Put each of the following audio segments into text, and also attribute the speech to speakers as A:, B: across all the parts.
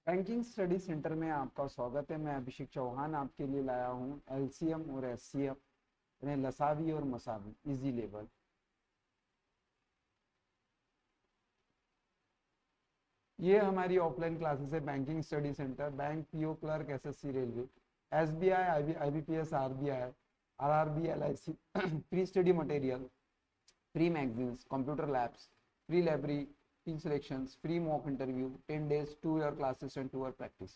A: Banking study centre में आपका स्वागत है। मैं अभिषेक चौहान आपके लिए लाया हूँ एलसीएम और एचसीएफ यानी लसावी और मसावी इजी लेवल। ये हमारी ऑफलाइन क्लासेस है banking study centre, bank, PO clerk, SSC, railway, SBI, IBPS, RBI, RRB, LIC, pre study material, free magazines, computer labs, free library, 3 selections, free mock interview, 10 days, 2 year classes and 2 year practice.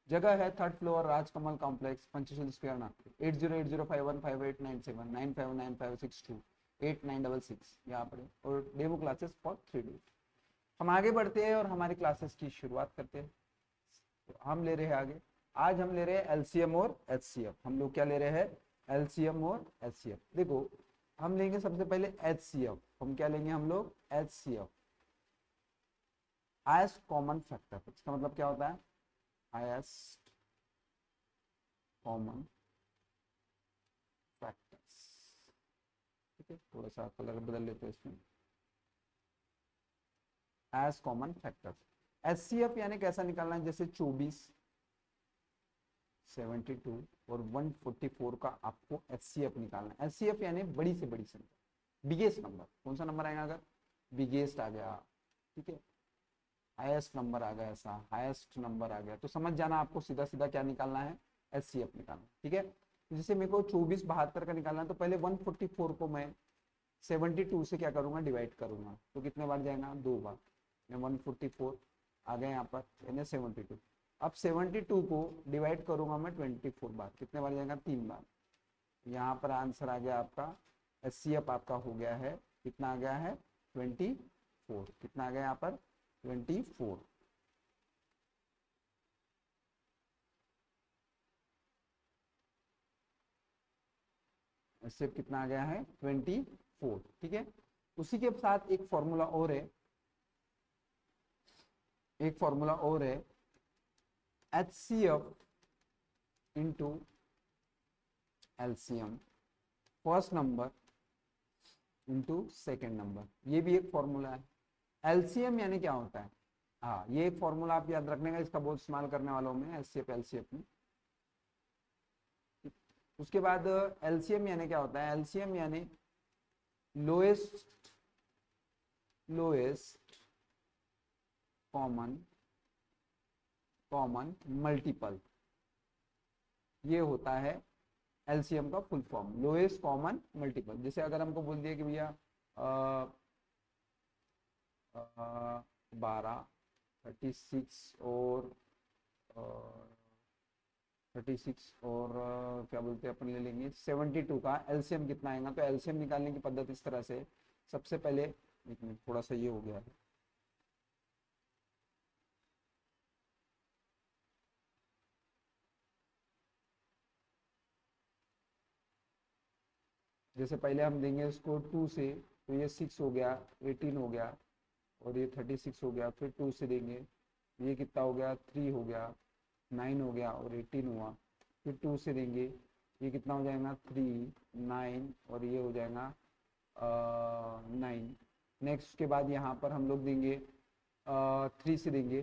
A: जगह है 3rd floor, Rajkamal complex, Panchsheel square, Nagpur. 80805158959562 8966 यहाँ पर। और demo classes for 3 days। हम आगे बढ़ते हैं और हमारी क्लासेस की शुरुआत करते हैं। तो हम ले रहे हैं आगे। आज हम ले रहे हैं एलसीएम और एचसीएफ। हम लोग क्या ले रहे हैं? एलसीएम और एचसीएफ। देखो, हम लेंगे सबसे पहले एचसीएफ। हम क्या लेंगे? हम लोग एचसीएफ, हाईएस्ट कॉमन फैक्टर। इसका मतलब क्या होता है? Highest common factors. ठीक है, थोड़ा सा कलर बदल लेते हैं इसमें। As common factors. एचसीएफ यानी कैसा निकालना है? जैसे 24, 72 और 144 का आपको एचसीएफ निकालना है। एचसीएफ यानी बड़ी से बड़ी संख्या, बिगेस्ट नंबर। कौन सा नंबर आएगा? अगर बिगेस्ट आ गया, ठीक है, हाईएस्ट नंबर आ गया, ऐसा हाईएस्ट नंबर आ गया, तो समझ जाना आपको सीधा सीधा क्या निकालना है? एचसीएफ निकालना। ठीक है, जैसे मेरे को 24 72 का निकालना है, तो पहले 144 को मैं 72 से क्या करूंगा? डिवाइड करूंगा। तो कितने बार जाएगा? 2 बार। मैं 144 आ गया यहाँ पर, यानी 72। अब 72 को डिवाइड करूंगा मैं 24 बार। कितने बार जाएगा? 3 बार। यहाँ पर आंसर आ गया आपका, एचसीएफ आपका हो गया है, कितना आ गया है? 24। कितना आ गया यहाँ पर? 24। एचसीएफ कितना आ गया है? 24। ठीक है, उसी के साथ एक फॉर्मूला और है, एक फॉर्मूला और है, HCF into LCM, first number into second number. ये भी एक फॉर्मूला है। एलसीएम यानी क्या होता है? हाँ, ये एक फॉर्मूला आप याद रखने का, इसका बहुत इस्तेमाल करने वाला हूँ मैं एचसीएफ एलसीएफ में। उसके बाद एलसीएम यानी क्या होता है? एलसीएम यानी lowest lowest common common multiple. ये होता है एलसीएम का full form, lowest common multiple. जैसे अगर हमको बोल दिया कि भैया 12, 36 और 36 और क्या बोलते हैं, अपन ले लेंगे 72 का एलसीएम कितना आएगा? तो एलसीएम निकालने की पद्धति इस तरह से, सबसे पहले, एक मिनट, थोड़ा सा ये हो गया है, जैसे पहले हम देंगे इसको 2 से, तो ये 6 हो गया, 18 हो गया, और ये 36 हो गया। फिर 2 से देंगे, ये कितना हो गया? 3 हो गया, 9 हो गया और 18 हुआ। फिर 2 से देंगे, ये कितना हो जाएगा? 3, 9 और ये हो जाएगा 9। नेक्स्ट के बाद यहाँ पर हम लोग देंगे 3 से देंगे,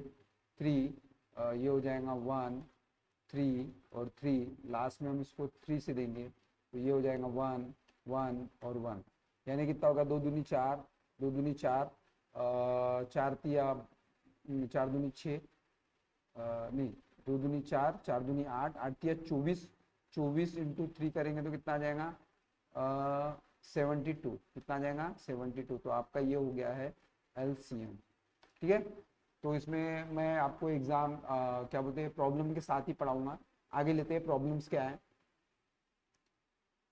A: 3, ये हो जाएगा 1, 3 और 3। लास्ट में हम इसको 3 से देंगे, तो ये हो जाएगा 1, 1 और 1। यानी कितना होगा? 2 दूनी 4, 2 दूनी 4, 4 तिया 4 दूनी 6, नहीं, 2 दूनी 4, 4 दूनी 8, 8 तिया 24, 24 इंटू 3 करेंगे तो कितना आ जाएगा? 72। कितना आ जाएगा? 72। तो आपका ये हो गया है एलसीएम। ठीक है, तो इसमें मैं आपको एग्जाम क्या बोलते हैं, प्रॉब्लम के साथ ही पढ़ाऊंगा। आगे लेते हैं, प्रॉब्लम्स क्या है।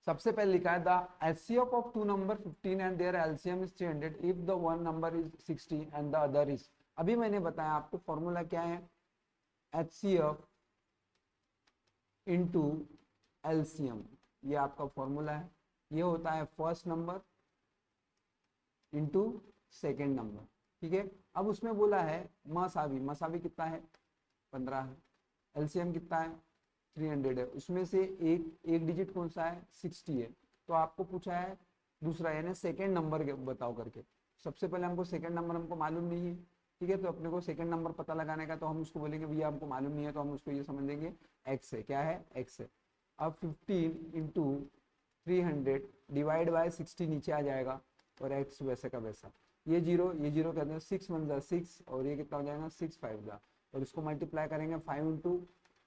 A: सबसे पहले लिखा है the HCF of two number 15 and their LCM is 300 if the one number is 60 and the other is. अभी मैंने बताया आपको फॉर्मूला क्या है, एचसीएफ इंटू एलसीएम, ये आपका फॉर्मूला है। ये होता है first number into second number. ठीक है, अब उसमें बोला है मसावी, मसावी कितना है? 15 है। एलसीएम कितना है? 300 है। उसमें से एक डिजिट कौन सा है? 60 है। तो आपको पूछा है दूसरा, यानी सेकेंड नंबर बताओ करके। सबसे पहले हमको सेकेंड नंबर हमको मालूम नहीं है, ठीक है। तो अपने को सेकंड नंबर पता लगाने का, तो हम उसको बोलेंगे भैया हमको मालूम नहीं है, तो हम उसको ये समझ लेंगे एक्स है। क्या है? एक्स है। अब 15 इंटू 300 डिवाइड बाय 60 नीचे आ जाएगा और एक्स वैसे का वैसा। ये जीरो कहते हैं 6 1 जा 6 और ये कितना हो जाएगा 6 5 जा, और इसको मल्टीप्लाई करेंगे 5 इंटू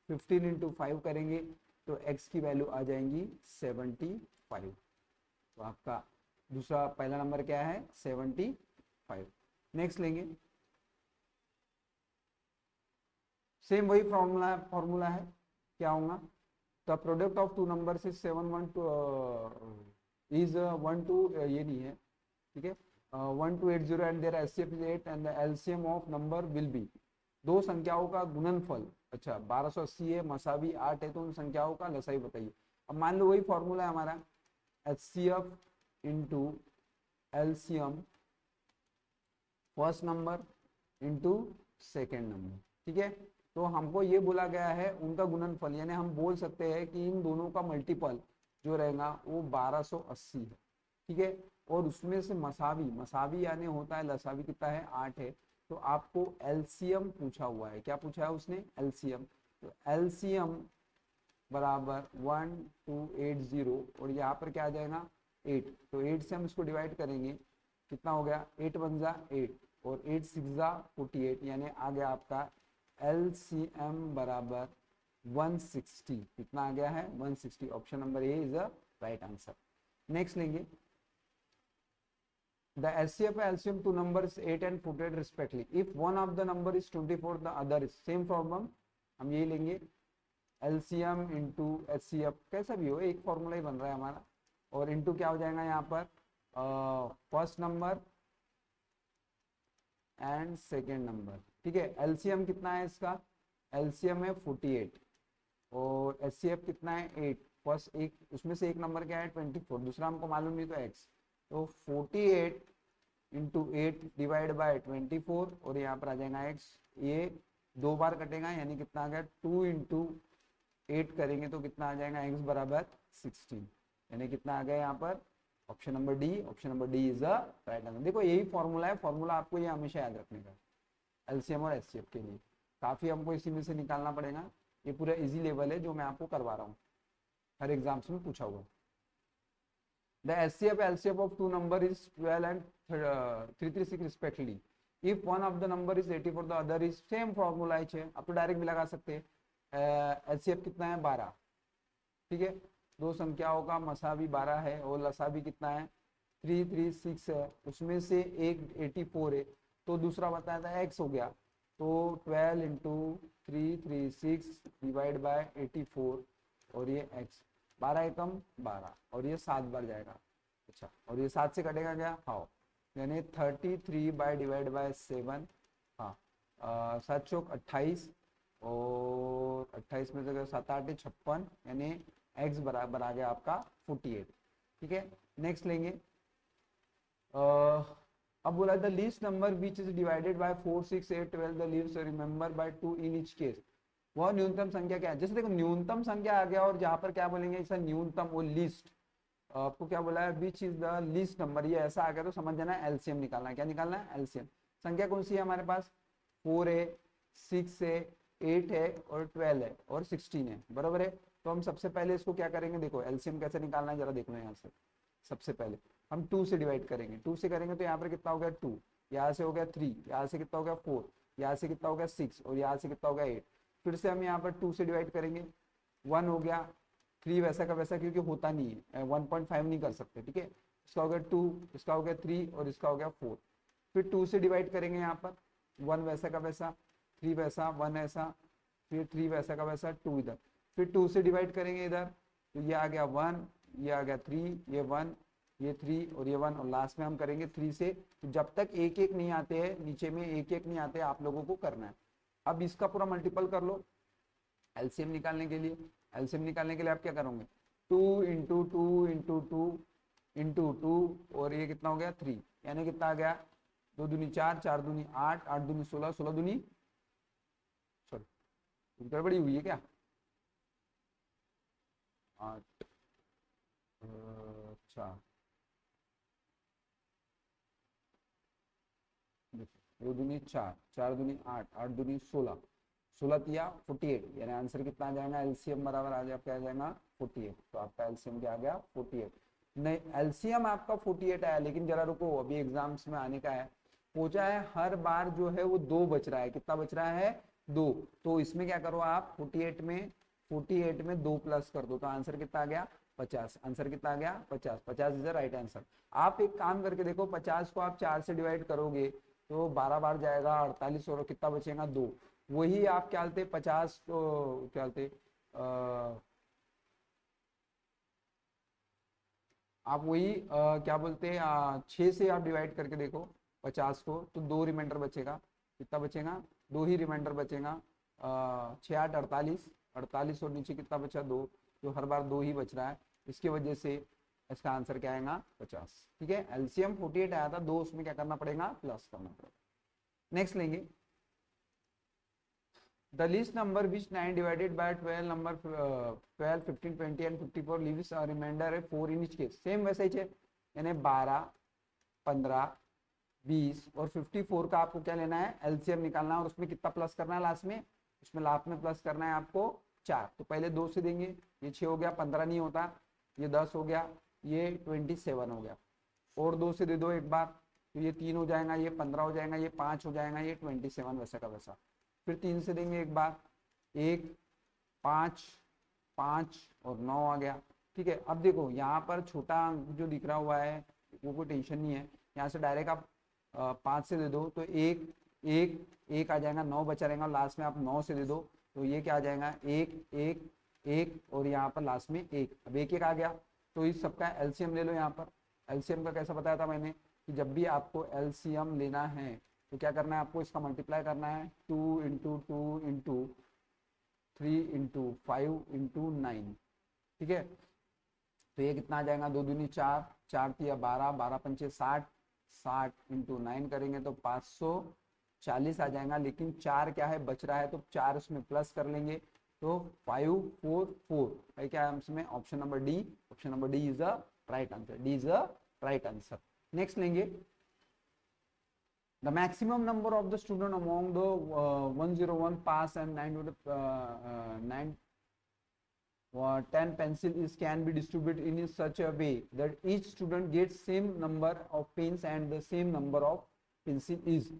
A: 15 इंटू 5 करेंगे तो एक्स की वैल्यू आ जाएंगी 75। तो आपका दूसरा पहला नंबर क्या है? 75। नेक्स्ट लेंगे, सेम वही फॉर्मूला है। क्या होगा? The product of two number is 7 1 2 is 1 2 ये नहीं है, ठीक है। 1 2 8 0 and their HCF is 8 and the LCM of number will be, दो संख्याओं का गुणनफल। अच्छा 1280 है, मसावी 8 है, तो उन संख्याओं का लसाई बताइए। अब मान लो वही फॉर्मूला है हमारा, HCF into LCM first number into second number, ठीक है। तो हमको ये बोला गया है उनका गुणनफल, यानी हम बोल सकते हैं कि इन दोनों का मल्टीपल जो रहेगा वो 1280 है, ठीक है। और उसमें से मसावी यानी होता है लसावी कितना है? 8 है। तो आपको एलसीएम पूछा हुआ है। क्या पूछा है उसने? एलसीएम। तो एलसीएम बराबर 1280 और यहाँ पर क्या आ जाएगा 8। तो 8 से हम इसको डिवाइड करेंगे, कितना हो गया? 8 1 जा 8 और 8 6 जा 48, यानी आ गया आपका LCM बराबर 160। कितना आ गया है? 160। Option number A is the right answer. Next लेंगे, the HCF LCM two numbers 8 and 48 respectively. If one of the number is 24, the other is same problem. हम यही लेंगे LCM इंटू HCF, कैसा भी हो एक फॉर्मूला ही बन रहा है हमारा। और इंटू क्या हो जाएगा यहाँ पर? First number and second number, ठीक है। LCM कितना है इसका? LCM है 48 और HCF कितना है? 8। फर्स्ट एक उसमें से एक नंबर क्या है? 24, दूसरा हमको मालूम नहीं तो x। तो 48 इंटू 8 डिवाइड बाय 24 और यहाँ पर आ जाएगा x। ये दो बार कटेगा यानी कितना आ गया? 2 इंटू 8 करेंगे तो कितना आ जाएगा? x बराबर 16, यानी कितना आ गया यहाँ पर? Option number D. Option number D is the right answer. देखो यही फॉर्मूला है, फॉर्मूला आपको ये हमेशा याद रखने का एलसीएम और एचसीएफ के लिए। काफी हमको इसी में से निकालना पड़ेगा। ये पूरा इजी लेवल है जो मैं आपको करवा रहा हूँ, हर एग्जाम्स में पूछा हुआ। The HCF LCF of two number is 12 and 336 respectively. If one of the number is 84, the other is same formula है। आप तो डायरेक्ट भी लगा सकते हैं। HCF कितना है? 12, ठीक है। दो संख्याओं का मसावी 12 है और लसावी कितना है? 336 है। उसमें से एक 84 है तो दूसरा बताया था x हो गया। तो 12 इंटू 336 डिवाइड बाय 84 और ये x 12 एकम 12 और ये 7 बार जाएगा। अच्छा और ये 7 से कटेगा क्या? हाँ, यानी 33 बाय डिवाइड बाय 7। हाँ 7 चौक 28 और 28 में से 7 8 56, यानी x बराबर आ गया आपका 48, ठीक है। नेक्स्ट लेंगे, अब बोला the least number which is divided by 4 6 8 12 the leaves remainder by 2 in each case. वह न्यूनतम संख्या क्या है? जैसे देखो न्यूनतम संख्या आ गया और जहां पर क्या बोलेंगे इसे न्यूनतम वो लीस्ट। आपको क्या बोला है? Which is the least number, ये ऐसा आ गया तो समझ जाना है एलसीएम निकालना है। क्या निकालना है? एलसीएम। संख्या कौन सी है हमारे पास? 4 है, 6 है, 8 है और 12 है और 16 है, बराबर है। तो हम सबसे पहले इसको क्या करेंगे? देखो एलसीएम कैसे निकालना है जरा देख लो। यहाँ से सबसे पहले हम 2 से डिवाइड करेंगे। 2 से करेंगे तो यहाँ पर कितना हो गया? 2, यहाँ से हो गया 3, यहाँ से कितना हो गया? 4, यहाँ से कितना हो गया? 6 और यहाँ से कितना हो गया? 8। फिर से हम यहाँ पर 2 से डिवाइड करेंगे, 1 हो गया। 3 वैसा का वैसा क्योंकि होता नहीं है, 1.5 नहीं कर सकते, ठीक है। इसका हो गया 2, इसका हो गया 3 और इसका हो गया 4। फिर 2 से डिवाइड करेंगे यहाँ पर, 1 वैसा का वैसा, 3 वैसा, 1 ऐसा, फिर 3 वैसा का वैसा, 2 इधर। फिर 2 से डिवाइड करेंगे इधर तो ये आ गया 1, ये आ गया 3, ये 1, ये 3 और ये 1 और लास्ट में हम करेंगे 3 से। तो जब तक एक एक नहीं आते हैं, नीचे में एक एक नहीं आते, आप लोगों को करना है। अब इसका पूरा मल्टीपल कर लो एलसीएम निकालने के लिए। एलसीएम निकालने के लिए आप क्या करोगे? 2 इंटू 2 इंटू 2 इंटू 2 और ये कितना हो गया? 3, यानी कितना आ गया? 2 दूनी 4, 4 दूनी 8, 8 दूनी 16, 16 दूनी सॉरी गड़बड़ी हुई है क्या? 8, अच्छा 2 दूनी 4, 4 दूनी 8, 8 दूनी 16, 16 तिया 48, यानी आंसर कितना आ जाएगा, एलसीएम बराबर आ जाएगा, क्या आ जाएगा 48। तो आपका एलसीएम क्या आ गया 48। नहीं, एलसीएम आपका 48 आया, लेकिन जरा रुको, अभी एग्जाम्स में आने का है। पूछा है हर बार जो है वो 2 बच रहा है, कितना बच रहा है 2। तो इसमें क्या करो आप, 48 में 2 प्लस कर दो, तो आंसर कितना आ गया 50। आंसर कितना आ गया 50, 50 इज द राइट आंसर। आप एक काम करके देखो, 50 को आप 4 से डिवाइड करोगे तो 12 बार जाएगा 48, और कितना बचेगा 2। वही आप क्या बोलते 50 को क्या बोलते आप वही क्या बोलते हैं 6 से आप डिवाइड करके देखो 50 को, तो 2 रिमाइंडर बचेगा। कितना बचेगा 2 ही रिमाइंडर बचेगा। 6 8 48, 48 और नीचे कितना बचा 2, तो हर बार 2 ही बच रहा है, इसकी वजह से इसका आंसर क्या आएगा 50। ठीक है, एलसीएम 48 आया था, 2 उसमें क्या करना पड़ेगा प्लस करना पड़ेगा। नेक्स्ट लेंगे, the least number which 9 divided by 12 number 12 15 20 and 54 leaves a remainder 4 in each case। Same वैसे ही है, यानी 12 15 20 और 54 का आपको क्या लेना है एलसीएम निकालना है, और उसमें कितना प्लस करना है लास्ट में, उसमें लास्ट में प्लस करना है आपको 4। तो पहले 2 से देंगे, ये 6 हो गया, 15 नहीं होता, ये 10 हो गया, ये 27 हो गया, और 2 से दे दो एक बार, तो ये 3 हो जाएगा, ये 15 हो जाएगा, ये 5 हो जाएगा, ये 27 वैसा का वैसा। फिर 3 से देंगे एक बार, 1 5 5 और 9 आ गया। ठीक है, अब देखो यहाँ पर छोटा जो दिख रहा हुआ है वो कोई टेंशन नहीं है, यहाँ से डायरेक्ट आप 5 से दे दो तो 1 1 1 आ जाएगा, 9 बचा रहेगा, लास्ट में आप 9 से दे दो तो ये क्या आ जाएगा 1 1 1, और यहाँ पर लास्ट में 1। अब 1 1 आ गया, तो इस सबका एलसीएम ले लो। यहाँ पर एलसीएम का कैसा बताया था मैंने कि जब भी आपको एलसीएम लेना है तो क्या करना है आपको, इसका मल्टीप्लाई करना है 2 इंटू 2 इंटू 3 इंटू 5 इंटू 9। ठीक है, तो ये कितना आ जाएगा 2 दूनी 4, 4 तिया 12, 12 पंचे 60, 60 इंटू 9 करेंगे तो 540 आ जाएगा। लेकिन 4 क्या है बच रहा है, तो 4 उसमें प्लस कर लेंगे, तो 5 4 4 है क्या है इसमें option number D. Option number D is a right answer, D is a right answer. Next लेंगे, the maximum number of the student among the 101 pass and 10 pencil is can be distributed in such a way that each student gets same number of pens and the same number of pencil is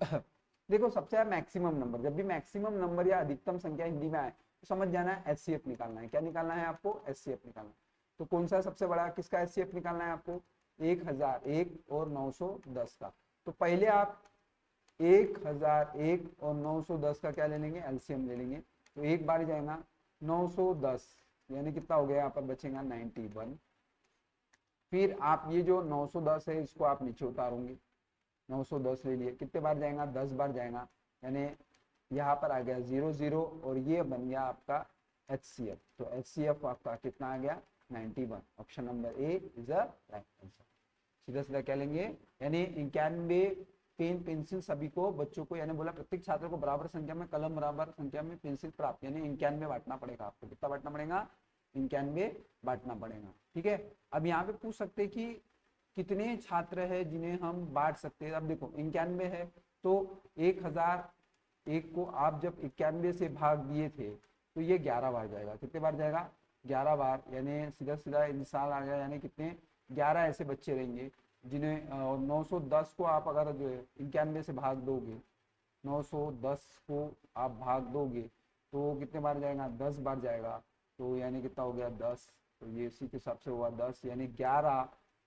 A: देखो सबसे maximum number, जब भी maximum number या अधिकतम संख्या हिंदी में आए तो समझ जाना है एचसीएफ निकालना है। क्या निकालना है आपको, एचसीएफ निकालना है। तो कौन सा सबसे बड़ा, किसका एचसीएफ निकालना है आपको, 1001 और 910 का। तो पहले आप 1001 और 910 का क्या ले लेंगे एलसीएम ले लेंगे, तो एक बार जाएगा 910, यानी कितना हो गया यहाँ पर बचेगा 91। फिर आप ये जो 910 है इसको आप नीचे उतारोगे, 910 ले लिए, कितने बार जाएगा 10 बार जाएगा, यानी यहाँ पर आ गया 0 0 और ये बन गया आपका एचसीएफ। तो एचसीएफ आपका कितना आ गया 91। Option number A is a right answer. सीधा सीधा क्या लेंगे, यानी 91 पेन पेंसिल सभी को बच्चों को, यानी बोला प्रत्येक छात्र को बराबर संख्या में कलम बराबर संख्या में पेंसिल प्राप्त, यानी 91 बांटना पड़ेगा आपको। कितना बांटना पड़ेगा 91 बांटना पड़ेगा। ठीक है, अब यहाँ पे पूछ सकते हैं कि कितने छात्र है जिन्हें हम बांट सकते हैं। अब देखो 91 है तो 1001 को आप जब 91 से भाग दिए थे तो ये 11 बार जाएगा। कितने बार जाएगा 11 बार, यानी सीधा सीधा इंसान आ गया, यानी कितने 11 ऐसे बच्चे रहेंगे जिन्हें 910 को आप अगर जो है 91 से भाग दोगे, 910 को आप भाग दोगे तो कितने बार जाएगा 10 बार जाएगा। तो यानी कितना हो गया 10, तो ये इसी के हिसाब से हुआ 10, यानी 11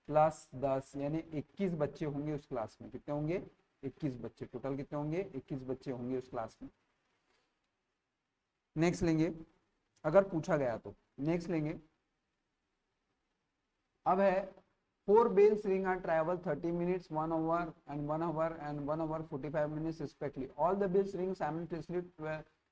A: प्लस 10 यानी 21 बच्चे होंगे उस क्लास में। कितने होंगे 21 बच्चे, टोटल कितने होंगे 21 बच्चे होंगे उस क्लास में। नेक्स्ट लेंगे, अगर पूछा गया तो नेक्स्ट लेंगे। अब है 4 bells ring and travel 30 minutes, 1 hour and 1 hour and 1 hour 45 minutes respectively. All the bells ring simultaneously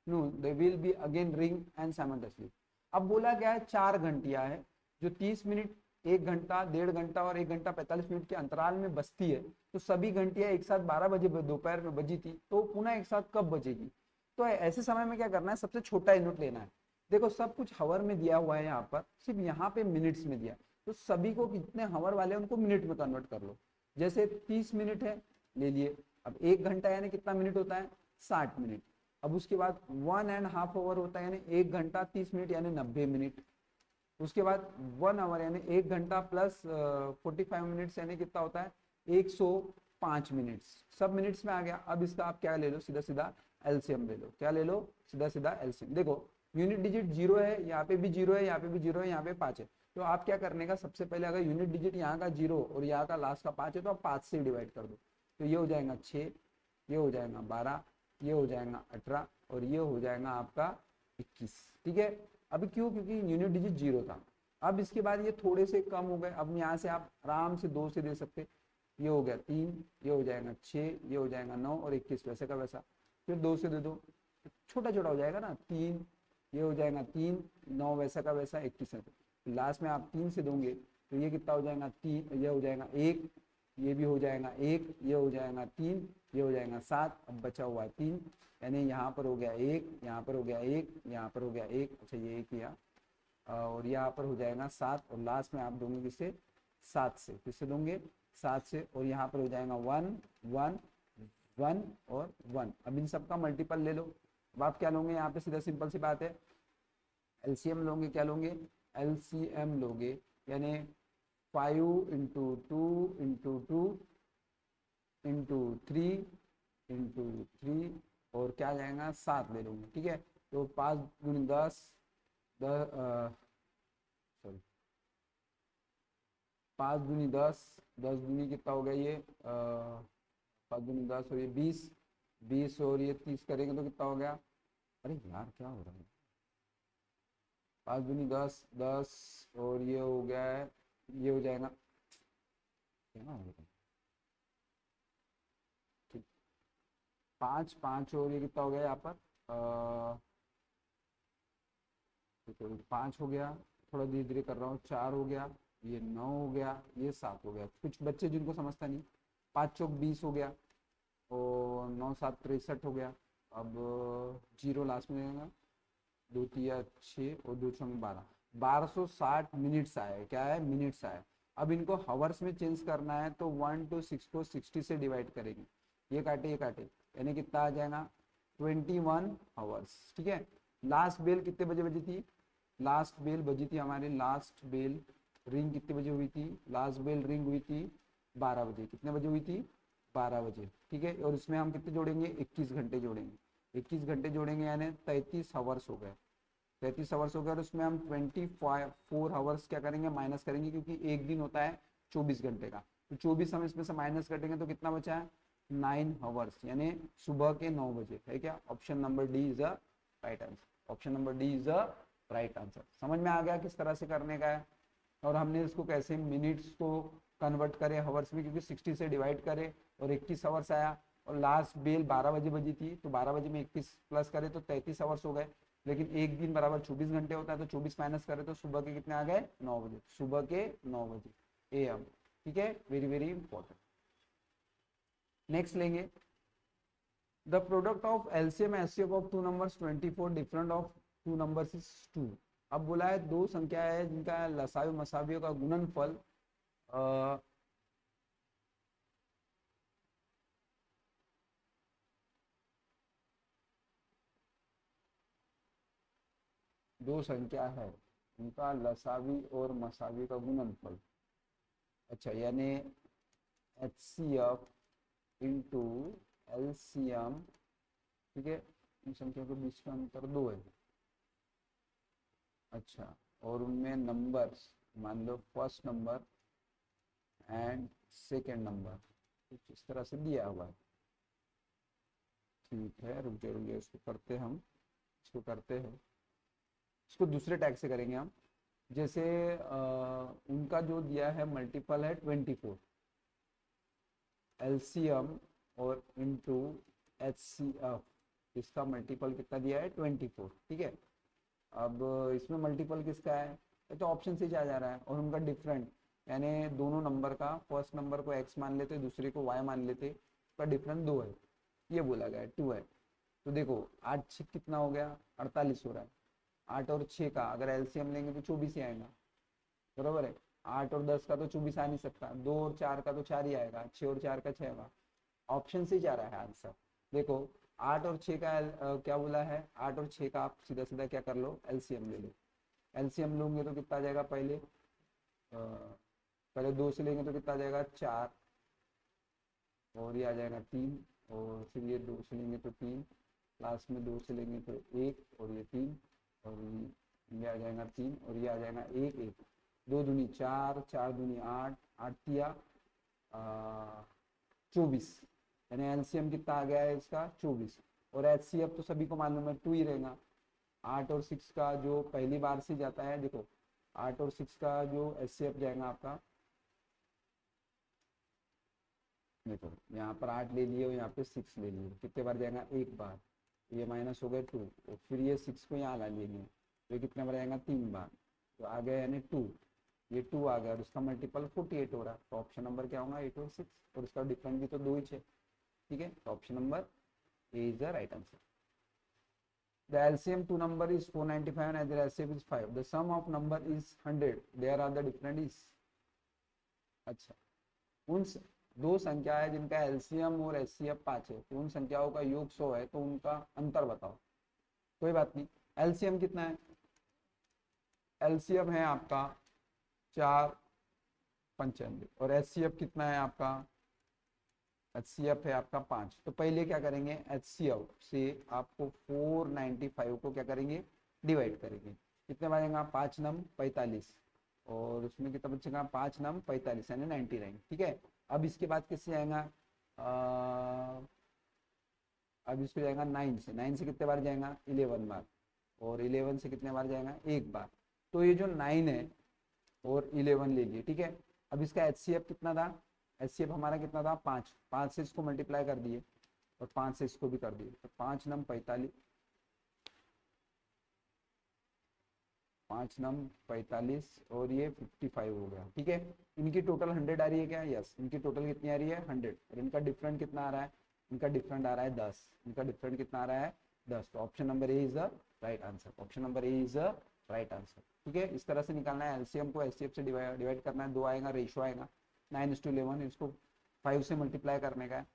A: noon, they will be again ring and simultaneously. अब बोला गया है 4 घंटियां है जो 30 मिनट, 1 घंटा, 1.5 घंटा और 1 घंटा 45 मिनट के अंतराल में बजती है। तो सभी घंटियां एक साथ 12 बजे दोपहर में बजी थी, तो पुनः एक साथ कब बजेगी। तो ऐसे समय में क्या करना है, सबसे छोटा यूनिट लेना है। देखो सब कुछ हावर में दिया हुआ है, यहाँ पर सिर्फ यहाँ पे मिनट्स में दिया, तो सभी को कितने हावर वाले हैं उनको मिनट में कन्वर्ट कर लो। जैसे 30 मिनट है ले लिए, अब 1 घंटा यानी कितना मिनट होता है, 60 मिनट। अब उसके बाद 1.5 आवर होता है यानी 1 घंटा 30 मिनट यानी 90 मिनट। उसके बाद 1 आवर यानी 1 घंटा प्लस 45 मिनट्स यानी कितना होता है, 105 मिनट्स। सब मिनट्स में आ गया। अब इसका आप क्या ले लो, सीधा सीधा एलसीएम ले लो। क्या ले लो, सीधा सीधा एलसीएम। देखो यूनिट डिजिट 0 है, यहाँ पे भी 0 है, यहाँ पे भी 0 है, यहाँ पे 5 है। तो आप क्या करने का, सबसे पहले अगर यूनिट डिजिट यहाँ का 0 और यहाँ का लास्ट का 5 है तो आप 5 से डिवाइड कर दो। तो ये हो जाएगा 6, ये हो जाएगा 12, ये हो जाएगा 18 और ये हो जाएगा आपका 21। ठीक है। अभी क्यों, क्योंकि यूनिट डिजिट 0 था। अब इसके बाद ये थोड़े से कम हो गए। अब यहाँ से आप आराम से 2 से दे सकते। ये हो गया 3, ये हो जाएगा 6, ये हो जाएगा 9 और 21 वैसे का वैसा। फिर 2 से दे दो, छोटा छोटा हो जाएगा ना। 3, ये हो जाएगा 3, 9 वैसा का वैसा, 21 है। लास्ट में आप 3 से दोगे तो ये कितना हो जाएगा, 3, ये हो जाएगा 1, ये भी हो जाएगा 1, ये हो जाएगा 3, ये हो जाएगा 7। अब बचा हुआ 3 यानी यहाँ पर हो गया 1, यहाँ पर हो गया 1, यहाँ पर हो गया 1। अच्छा ये 1 किया और यहाँ पर हो जाएगा 7 और लास्ट में आप दोगे किससे, 7 से। किससे दोगे, 7 से। और यहाँ पर हो जाएगा 1 1 1 और 1। अब इन सबका मल्टीपल ले लो। अब आप क्या लोगे यहाँ पे, सीधा सिंपल सी बात है, एलसीएम लोगे। क्या लोगे, एलसीएम लोगे यानी 5 इंटू 2 इंटू 2 इंटू 3 इंटू 3 और क्या जाएगा 7 ले लूँगा। ठीक है। तो 5 दूनी 10, 5 दूनी 10, 10 दूनी कितना हो गया ये 5 दूनी 10 और ये 20, 20 और ये 30 करेंगे तो कितना हो गया, अरे यार क्या हो रहा है, 5 दूनी 10, 10 और ये हो गया है, ये हो जाएगा क्या हो रहा है, ठीक 5 5 और ये कितना हो गया यहाँ पर 5 हो गया, थोड़ा धीरे धीरे कर रहा हूँ, 4 हो गया, ये 9 हो गया, ये 7 हो गया। कुछ बच्चे जिनको समझता नहीं, 5 चौक 20 हो गया और 9 7 63 हो गया। अब 0 लास्ट में रहेगा, 2 3 6 और 2 6 12, 1260 मिनट्स आए। क्या है, मिनट्स आए। अब इनको हावर्स में चेंज करना है तो 1 to 6 को 60 से डिवाइड करेंगे। ये काटे ये काटे यानी कितना आ जाएगा 21 आवर्स। ठीक है। लास्ट बेल कितने बजे बजी थी, लास्ट बेल बजी थी हमारी, लास्ट बेल रिंग कितने बजे हुई थी, लास्ट बेल रिंग हुई थी 12 बजे। कितने बजे हुई थी, 12 बजे। ठीक है। और इसमें हम कितने जोड़ेंगे, 21 घंटे जोड़ेंगे। 21 घंटे जोड़ेंगे यानी 33 आवर्स हो गए, 33 आवर्स हो गए। और उसमें हम 24 आवर्स क्या करेंगे, माइनस करेंगे, क्योंकि एक दिन होता है 24 घंटे का। तो 24 हम इसमें से माइनस करेंगे तो कितना बचा है, 9 आवर्स यानी सुबह के 9 बजे। है क्या, option number D is a right answer. Option number D is a right answer. समझ में आ गया किस तरह से करने का है। और हमने इसको कैसे मिनट्स को कन्वर्ट करे हावर्स में, क्योंकि 60 से डिवाइड करे और 21 आवर्स आया। और लास्ट बेल 12 बजे बजी थी तो 12 बजे में 21 प्लस करे तो 33 आवर्स हो गए। लेकिन एक दिन बराबर 24 घंटे होता है तो 24 माइनस करे तो सुबह के कितने आ गए, 9 बजे। सुबह के 9 बजे AM। ठीक है, वेरी वेरी इंपॉर्टेंट। नेक्स्ट लेंगे, the product of LCM HCF of two numbers 24 different of two numbers is 2। अब बोला है दो संख्या है जिनका लसावी मसावियों का गुणनफल दो संख्या है उनका लसावी और मसावी का गुणनफल। अच्छा, यानी HCF इंटू LCM। ठीक है, इन संख्या के बीच का अंतर 2 है। अच्छा, और उनमें नंबर्स मान लो first number and second number कुछ इस तरह से दिया हुआ है। ठीक है, रुक जाइए, इसको करते हम, इसको करते हैं, इसको दूसरे टैग से करेंगे हम। जैसे उनका जो दिया है मल्टीपल है 24, LCM और इंटू HCF, इसका मल्टीपल कितना दिया है 24। ठीक है। अब इसमें मल्टीपल किसका है, तो ऑप्शन से जा रहा है। और उनका डिफरेंट यानी दोनों नंबर का फर्स्ट नंबर को x मान लेते, दूसरे को y मान लेते, उसका डिफरेंट 2 है, ये बोला गया है 2 है। तो देखो 8 6 कितना हो गया, 48 हो रहा है। 8 और 6 का अगर LCM लेंगे तो 24 ही आएगा, बराबर है। 8 और 10 का तो 24 आ नहीं सकता, 2 और 4 का तो 4 ही आएगा, 6 और 4 का 6 आएगा। ऑप्शन से जा रहा है आंसर। देखो 8 और 6 का क्या बोला है, 8 और 6 का आप सीधा सीधा क्या कर लो, एलसीएम ले लो। एलसीएम लोगे तो कितना आ जाएगा, पहले 2 से लेंगे तो कितना आ जाएगा 4, और ये आ जाएगा 3, और फिर ये 2 से लेंगे तो 3, लास्ट में 2 से लेंगे तो 1, और ये 3, और ये आ जाएगा 3, और ये आ जाएगा 1 1, 2 दूनी 4, 4 दूनी 8, 8 तिया 24, यानी एलसीएम कितना आ गया है इसका 24। और एचसीएफ तो सभी को मालूम है 2 ही रहेगा। 8 और 6 का जो पहली बार से जाता है, देखो 8 और 6 का जो एचसीएफ जाएगा आपका, देखो यहाँ पर 8 ले लिए और यहाँ पे 6 ले लिए, कितने बार जाएगा, एक बार, ये माइनस हो गए 2, और फिर ये 6 को यहाँ ला लेंगे तो ये कितने बार जाएगा, 3 बार, तो आ गया यानी 2, ये 2 आ गया और इसका मल्टीपल 48 हो रहा है, तो ऑप्शन नंबर क्या होगा 8 और 6, और इसका डिफरेंट भी तो 2 ही है, ठीक है, तो option number A is the right answer. The LCM two number is 495 and the LCM is 5. The sum of number is 100. There are the different is. अच्छा, उन दो संख्या है जिनका एलसीएम और एचसीएफ 5 है, तो उन संख्याओं का योग 100 है, तो उनका अंतर बताओ। कोई बात नहीं, एलसीएम कितना है, एलसीएम है आपका 495, और एचसीएफ कितना है आपका, एचसीएफ है आपका 5। तो पहले क्या करेंगे, एचसीएफ से आपको 495 को क्या करेंगे, डिवाइड करेंगे, कितने बचेगा 5 नम 45, और उसमें कितना बचेगा 5 नम 45 यानी 99, ठीक है। अब इसके बाद किससे जाएगा, अब इसको जाएगा 9 से, 9 से कितने बार जाएगा 11 बार, और 11 से कितने बार जाएगा एक बार, तो ये जो 9 है और 11 ले लिए, ठीक है। अब इसका एचसीएफ कितना था, एचसीएफ हमारा कितना था 5, 5 से इसको मल्टीप्लाई कर दिए और 5 से इसको भी कर दिए, तो 5 नम 45, 5 नम 45 और ये 55 हो गया, ठीक है। इनकी टोटल 100 आ रही है क्या, यस, इनकी टोटल कितनी आ रही है 100, और इनका डिफरेंट कितना आ रहा है, इनका डिफरेंट आ रहा है 10, इनका डिफरेंट कितना आ रहा है 10, तो option number A is the right answer, option number A is the right answer, ठीक है। इस तरह से निकालना है, एलसीएम को एचसीएफ से डिवाइड करना है, 2 आएगा, रेशियो आएगा 9:11, इसको 5 से मल्टीप्लाई करने का है,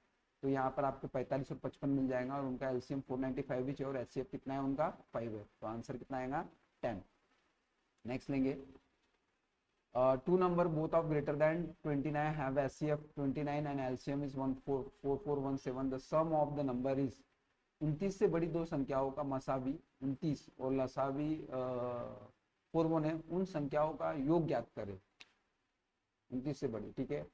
A: तो यहाँ पर आपको 45 और 55 मिल जाएगा, और उनका एलसीएम 495 भी चाहिए और एचसीएफ कितना है उनका 5 है, तो आंसर कितना आएगा 10। नेक्स्ट लेंगे, two number both of greater than 29 have SCF 29 and LCM is 14417. The sum of the number is 29 से बड़ी दो संख्याओं का मसावी 29 और लसावी 41 है, उन संख्याओं का योग ज्ञात करें। 29 से बड़ी, ठीक है,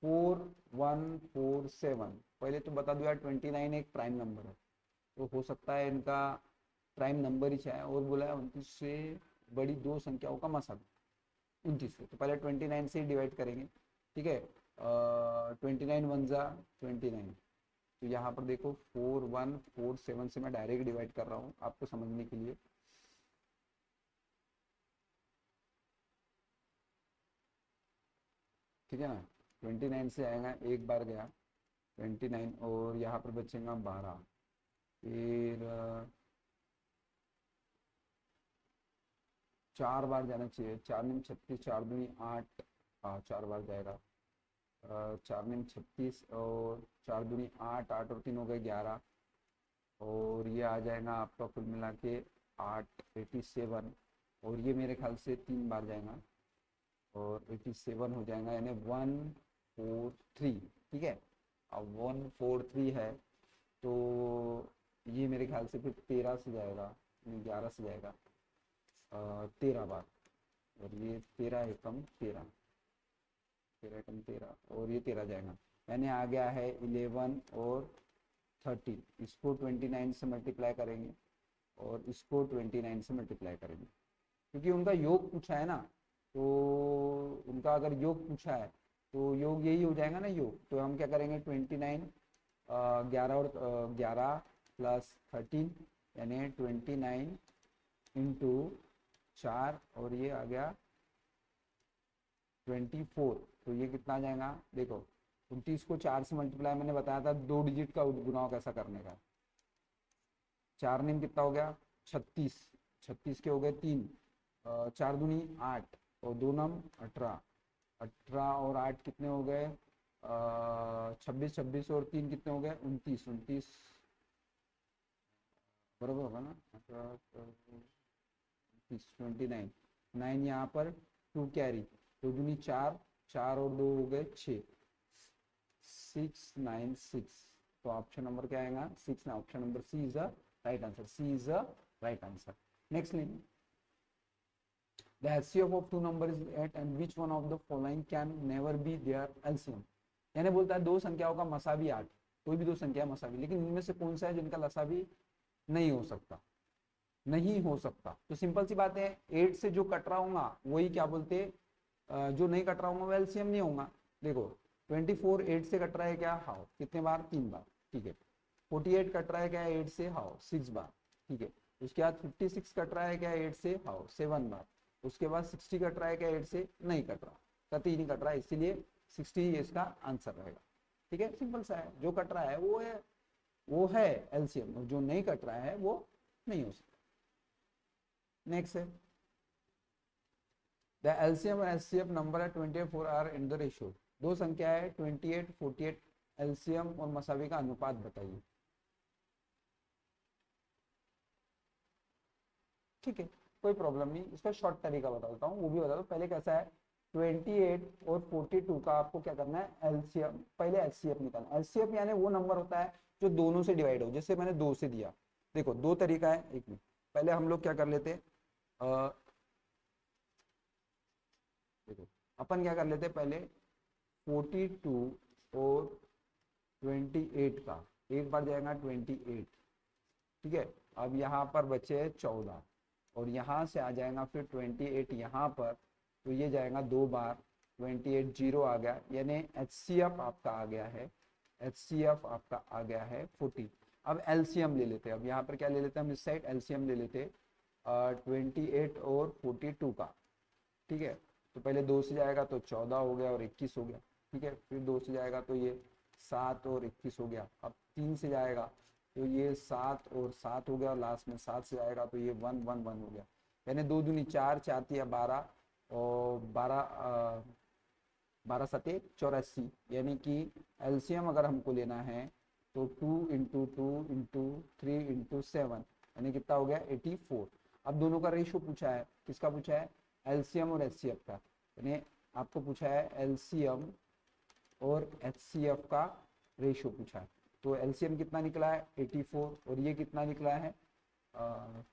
A: 4147। पहले तो बता दो यार 29 एक प्राइम नंबर है, तो हो सकता है इनका प्राइम नंबर ही चाहे, और बोला है 29 से बड़ी दो संख्याओं का मसावी 29 से, तो पहले 29 से डिवाइड करेंगे, ठीक है। 29 वन जा 29, तो यहाँ पर देखो 4147 से मैं डायरेक्ट डिवाइड कर रहा हूँ आपको समझने के लिए, ठीक है ना। 29 से आएगा, एक बार गया 29, और यहाँ पर बचेगा 12, फिर 4 बार जाना चाहिए, 4 में 36, 4 दूनी 8, हाँ 4 बार जाएगा, 4 में 36 और 4 दूनी 8, 8 और 3 हो गए 11, और ये आ जाएगा आपका कुल मिला के 87, और ये मेरे ख्याल से 3 बार जाएगा और 87 हो जाएगा, यानी 143, ठीक है। अब 143 है तो ये मेरे ख्याल से फिर 13 से जाएगा, 11 से जाएगा 13 बार, और ये 13 एकम 13, 13 एकम 13, और ये 13 जाएगा, यानी आ गया है 11 और 13। इसको 29 से मल्टीप्लाई करेंगे और इसको 29 से मल्टीप्लाई करेंगे, क्योंकि उनका योग पूछा है ना, तो उनका अगर योग पूछा है तो योग यही हो जाएगा ना योग, तो हम क्या करेंगे 29 11 और 11 प्लस 13 यानी 29 इंटू 4, और ये आ गया 24, तो ये कितना आ जाएगा, देखो 29 को 4 से मल्टीप्लाई मैंने बताया था 2 डिजिट का गुना कैसा करने का, 4 नीम कितना हो गया 36, 36 के हो गए 3, 4 दूनी 8 और 2 नम 18, 18 और 8 कितने हो गए 26 26 और 3 कितने हो गए, 29 29 बराबर होगा ना, 29 9 यहाँ पर 2 कैरी, 2 दूनी 4, 4 और 2 हो गए 6, 696। तो ऑप्शन नंबर क्या आएगा, 6 ना, option number C is the right answer, C is the right answer. Next लेंगे, the HCF of two numbers is 8 and which one of the following can never be their LCM। यानी बोलता है दो संख्याओं का मसावी 8, कोई भी दो संख्या मसावी, लेकिन इनमें से कौन सा है जिनका लसावी नहीं हो सकता, नहीं हो सकता। तो सिंपल सी बात है, 8 से जो कट रहा होगा वही क्या बोलते, जो नहीं कट रहा होगा वो एलसीएम नहीं होगा। देखो 24 8 से कट रहा है क्या, हाउ कितने बार, 3 बार, ठीक है। 48 कट रहा है क्या 8 से, हाउ 6 बार, ठीक है। उसके बाद 56 कट रहा है क्या 8 से, हाउ 7 बार। उसके बाद 60 कट रहा है क्या 8 से, नहीं कट रहा, कतई नहीं कट रहा है, इसीलिए 60 इसका आंसर रहेगा, ठीक है। सिंपल सा है, जो कट रहा है वो है एलसीएम, और जो नहीं कट रहा है वो नहीं हो सकता। नेक्स्ट है, द एलसीएम और एचसीएफ नंबर है 24 आर इन द रेशियो। दो संख्या है 28 48, एलसीएम और मसावी का अनुपात बताइए। ठीक है, कोई प्रॉब्लम नहीं, इसका शॉर्ट तरीका बता देता हूँ, वो भी बता दो। पहले कैसा है, 28 और 42 का आपको क्या करना है, एलसीएम पहले एचसीएफ निकालना। एचसीएफ यानी वो नंबर होता है जो दोनों से डिवाइड हो, जैसे मैंने 2 से दिया। देखो दो तरीका है, एक मिनट पहले हम लोग क्या कर लेते, देखो अपन क्या कर लेते पहले, 42 और 28 का एक बार जाएगा 28, ठीक है। अब यहाँ पर बचे 14 और यहाँ से आ जाएगा फिर 28 यहाँ पर, तो ये जाएगा 2 बार, 28 जीरो आ गया, यानी एचसीएफ आपका आ गया है, एचसीएफ आपका आ गया है 40। अब एलसीएम ले लेते हैं, अब यहाँ पर क्या ले लेते हैं हम, इस साइड एलसीएम ले लेते 28 और 42 का, ठीक है। तो पहले 2 से जाएगा तो 14 हो गया और 21 हो गया, ठीक है। फिर 2 से जाएगा तो ये 7 और 21 हो गया। अब 3 से जाएगा तो ये 7 और 7 हो गया, और लास्ट में 7 से जाएगा तो ये 1 1 1 हो गया, यानी 2 दूनी 4 4 तिया 12 और 12 सते 84, यानी कि एलसीएम अगर हमको लेना है तो 2 इंटू 2 इंटू 3 इंटू 7, यानी कितना हो गया 84। अब दोनों का रेशियो पूछा है, किसका पूछा है, एलसीएम और एचसीएफ का, यानी आपको पूछा है एलसीएम और एचसीएफ का रेशियो पूछा है। तो एलसीएम कितना निकला है 84 और ये कितना निकला है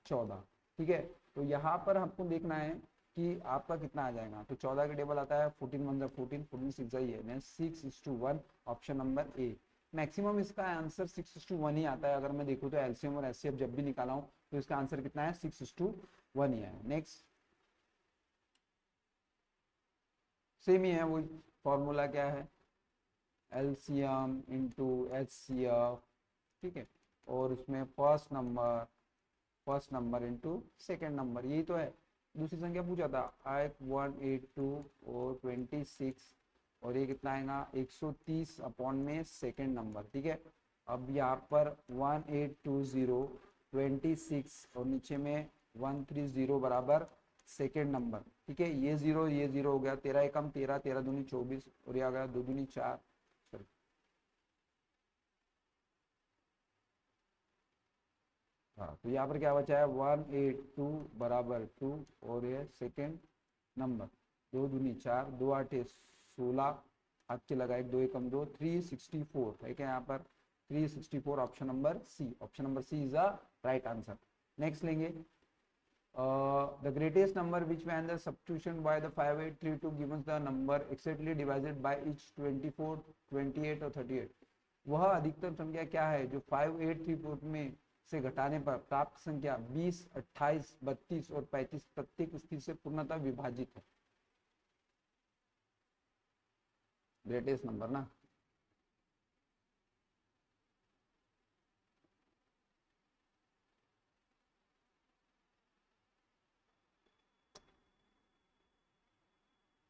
A: 14, ठीक है। तो यहाँ पर हमको देखना है कि आपका कितना आ जाएगा, तो 14 का टेबल आता है 14 1 14, 14 6 ही है, 6:1, ऑप्शन नंबर ए। मैक्सिमम इसका आंसर 6:1 ही आता है, अगर मैं देखूँ तो एलसीएम और एचसीएफ जब भी निकाला हूँ तो इसका आंसर कितना है 6:1 ही है। नेक्स्ट सेम ही है, वो फॉर्मूला क्या है, एलसीएम इंटू एचसीएफ, ठीक है। और उसमें first number into second number, यही तो है। दूसरी संख्या पूछा था, 182 और 26, और ये कितना आएगा 130 अपॉन में सेकेंड नंबर, ठीक है। अब यहाँ पर 1820 26 और नीचे में 130 बराबर सेकेंड नंबर, ठीक है। ये जीरो हो गया, 13 एकम 13, 13 दूनी 24 और ये आ गया 2 दूनी 4, सॉरी हाँ। तो यहाँ पर क्या बचा है 182 बराबर 2 और ये सेकेंड नंबर, 2 दूनी 4, 2 8 16, हाथ के लगा 1 2 एकम 2, 364 है क्या यहाँ पर 364, option number C, option number C is the right answer. Next लेंगे, the greatest number which when the substitution by the 5832 gives the number exactly divided by each 24 28 और 38। वह अधिकतम संख्या क्या है जो 5834 में से घटाने पर प्राप्त संख्या 20 28 32 और 35 प्रत्येक स्थिति से पूर्णतः विभाजित है। ग्रेटेस्ट नंबर ना,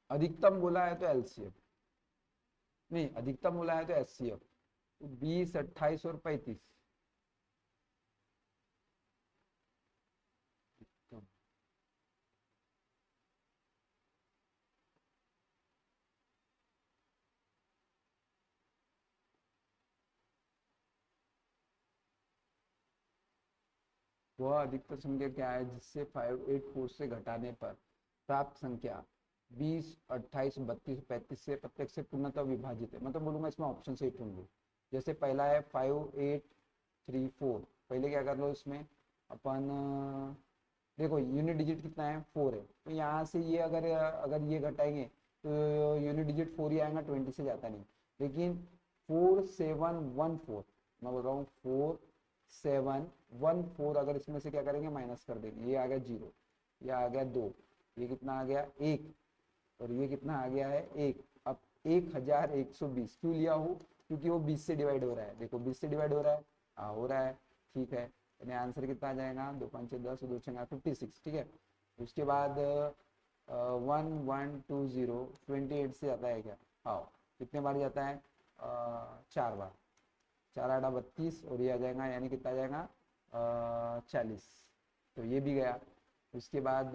A: अधिकतम बोला है तो एलसीएफ, नहीं अधिकतम बोला है तो एचसीएफ, 20 28 और 35, वह अधिकतम संख्या क्या है जिससे 584 से घटाने पर प्राप्त संख्या 20, 28, 32, 35 से प्रत्येक से पूर्णतः विभाजित है। मतलब बोलूंगा इसमें ऑप्शन से ही ढूंढो। जैसे पहला है 5834, पहले क्या कर लो इसमें अपन देखो यूनिट डिजिट कितना है 4 है, तो यहाँ से ये अगर अगर ये घटाएंगे तो यूनिट डिजिट 4 ही आएगा, 20 से जाता नहीं। लेकिन 4714, मैं बोल रहा हूँ 4714, अगर इसमें से क्या करेंगे माइनस कर देंगे, ये आ गया 0, ये आ गया 2, ये कितना आ गया 1, और ये कितना आ गया है 1। अब 1120 क्यों लिया हो, क्योंकि वो 20 से डिवाइड हो रहा है। देखो 20 से डिवाइड हो रहा है, हाँ हो रहा है, ठीक है। यानी आंसर कितना आ जाएगा, 2 5 6 10, 2 6 56, ठीक है। उसके बाद 1120 28 से जाता है क्या, हाँ कितने बार जाता है 4 बार, 4 8 32, और ये आ जाएगा यानी कितना आ जाएगा 40, तो ये भी गया। उसके बाद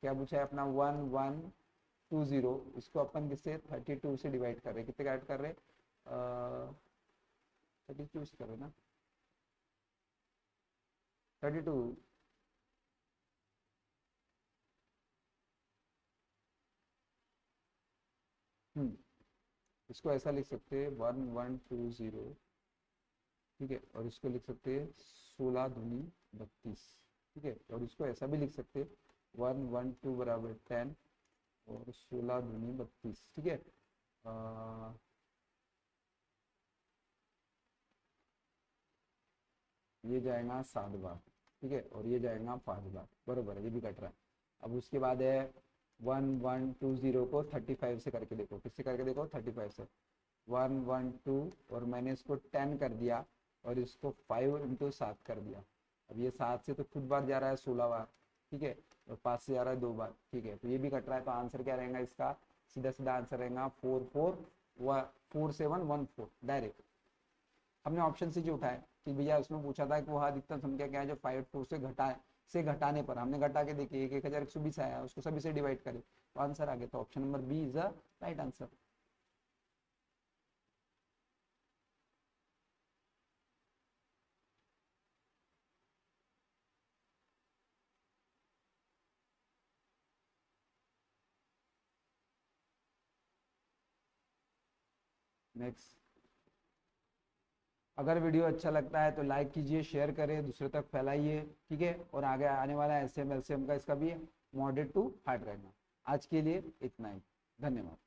A: क्या पूछा है अपना 1120, इसको अपन किससे 32 से डिवाइड कर रहे, कितने ऐड कर रहे 32 से कर रहे ना, 32, इसको ऐसा लिख सकते हैं 1120, ठीक है, और इसको लिख सकते हैं 16 दूनी 32, ठीक है, और इसको ऐसा भी लिख सकते हैं 112 बराबर 10 और 16 दूनी 32, ठीक है। ये जाएगा 7 बार, ठीक है, और ये जाएगा 5 बार, बरोबर है, ये भी कट रहा है। अब उसके बाद है 1120 को 35 से करके देखो, किससे करके देखो 35 से, 112, और मैंने इसको 10 कर दिया और इसको 5 इंटू 7 कर दिया। अब ये 7 से तो खुद बार जा रहा है 16 बार, ठीक है, और 5 से जा रहा है 2 बार, ठीक है, तो ये भी कट रहा है। तो आंसर क्या रहेगा इसका, सीधा सीधा आंसर रहेगा 4714, डायरेक्ट। हमने ऑप्शन से जो उठाया कि भैया उसमें पूछा था कि वह अधिकतम संख्या क्या है जो 54 से घटाने पर, हमने घटा के देखिए 1120 आया, उसको सभी से डिवाइड करें तो आंसर आ गया। तो option number B is the right answer. Next, अगर वीडियो अच्छा लगता है तो लाइक कीजिए, शेयर करें, दूसरे तक फैलाइए, ठीक है, और आगे आने वाला एसएम एलसीएम का इसका भी मॉडरेट टू हार्ड रहेगा। आज के लिए इतना ही, धन्यवाद।